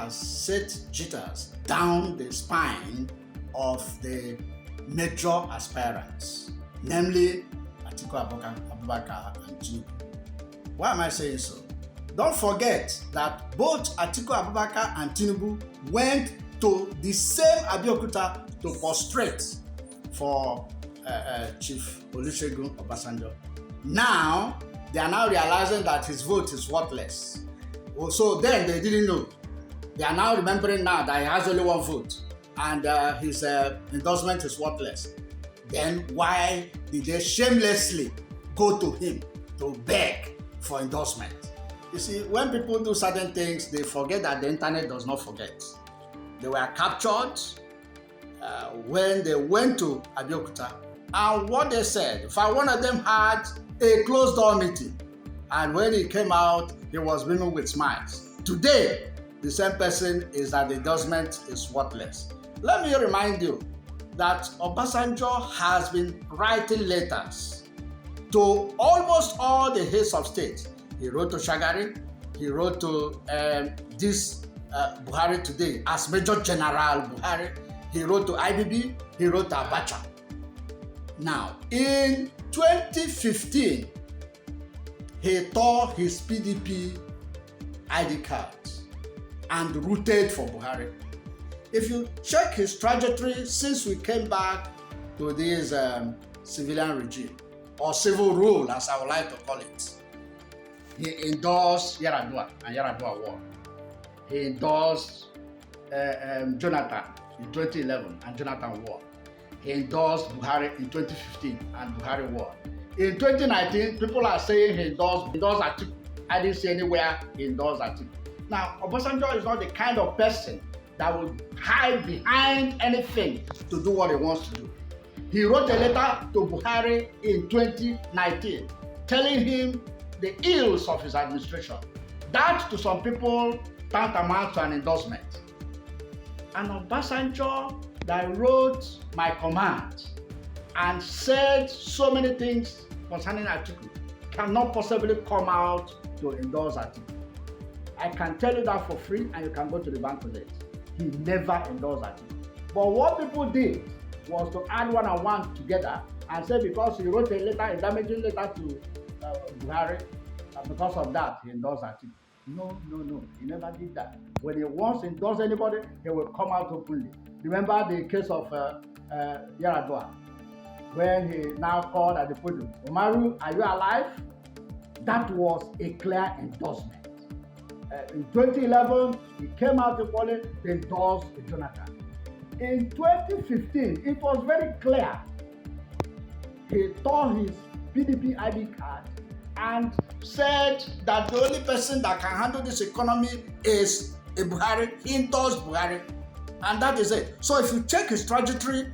has set jitters down the spine of the major aspirants, namely Atiku Abubakar and Tinubu. Why am I saying so? Don't forget that both Atiku Abubakar and Tinubu went to the same Abeokuta to prostrate for Chief Olusegun Obasanjo. Now, they are now realizing that his vote is worthless. So then they didn't know. They are now remembering now that he has only one vote and his endorsement is worthless. Then why did they shamelessly go to him to beg for endorsement? You see, when people do certain things, they forget that the internet does not forget. They were captured when they went to Abeokuta, and what they said, in fact, one of them had a closed door meeting, and when he came out, he was beaming with smiles. Today, the same person is that the endorsement is worthless. Let me remind you that Obasanjo has been writing letters to almost all the heads of state. He wrote to Shagari, he wrote to Buhari today as Major General Buhari, he wrote to IBB, he wrote to Abacha. Now, in 2015, he tore his PDP ID card and rooted for Buhari. If you check his trajectory since we came back to this civilian regime, or civil rule as I would like to call it, he endorsed Yar'Adua and Yar'Adua won. He endorsed Jonathan in 2011 and Jonathan won. He endorsed Buhari in 2015 and Buhari won. In 2019, people are saying he endorsed Atiku. I didn't see anywhere he endorsed Atiku. Now, Obasanjo is not the kind of person that would hide behind anything to do what he wants to do. He wrote a letter to Buhari in 2019 telling him the ills of his administration. That, to some people, tantamount to an endorsement. And Obasanjo that wrote my command and said so many things concerning Atiku cannot possibly come out to endorse Atiku. I can tell you that for free, and you can go to the bank with it. He never endorsed Atiku. But what people did was to add one and one together and say because he wrote a damaging letter to Buhari, because of that he endorsed Atiku. No, he never did that. When he wants to endorse anybody, he will come out openly. Remember the case of Yar'Adua, when he now called at the podium, Umaru, are you alive? That was a clear endorsement. In 2011, he came out openly to endorse Jonathan. In 2015, it was very clear. He tore his PDP ID card and said that the only person that can handle this economy is a Buhari. He endorsed Buhari, and that is it. So if you check his trajectory,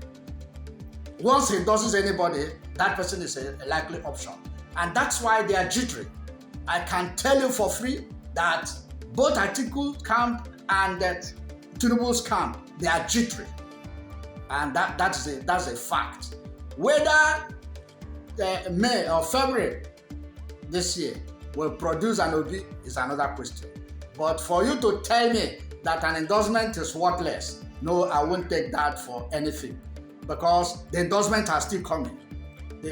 once he endorses anybody, that person is a likely option. And that's why they are jittery. I can tell you for free that both Atiku camp and Tinubu's camp, they are jittery. And that's a fact. Whether May or February this year will produce an OB is another question. But for you to tell me that an endorsement is worthless, no, I won't take that for anything, because the endorsement are still coming.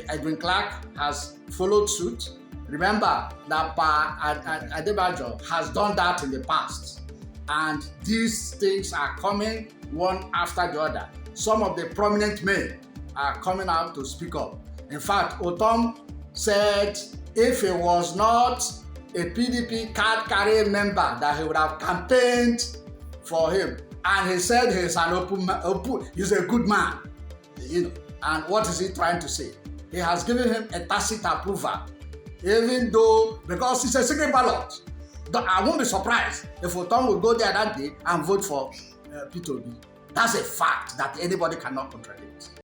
Edwin Clark has followed suit. Remember that Adebayo has done that in the past, and these things are coming one after the other. Some of the prominent men are coming out to speak up. In fact, Otom said if he was not a PDP card-carrying member, that he would have campaigned for him. And he said he's he's a good man. And what is he trying to say? He has given him a tacit approval, even though, because it's a secret ballot. I won't be surprised if Otom will go there that day and vote for P2B. That's a fact that anybody cannot contradict.